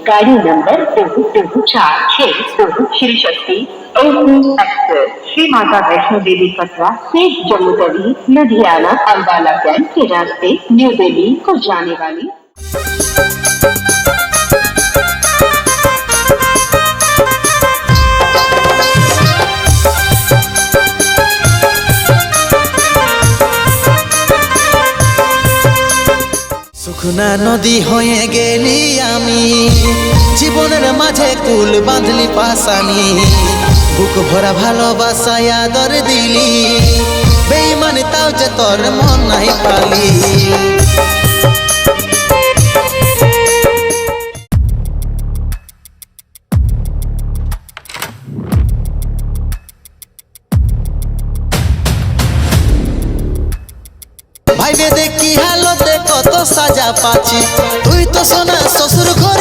गाड़ी number 246 Shri Shakti express Shri Mata Vaishno Devi Katra शेष Jammu Tawi Ludhiana Ambala cantt के रास्ते न्यू दिल्ली को जाने वाली सुखना नदी हये गेली आमी जीवनेर माझे कुल बांधली पासानी बुक भरा भालोबासा आदर दिली बेईमान ताও যে তোর মন নাই পালি ভাইবে দেখি হালতে কত সাজা পাচ্ছি তুই তো সোনা শ্বশুর ঘর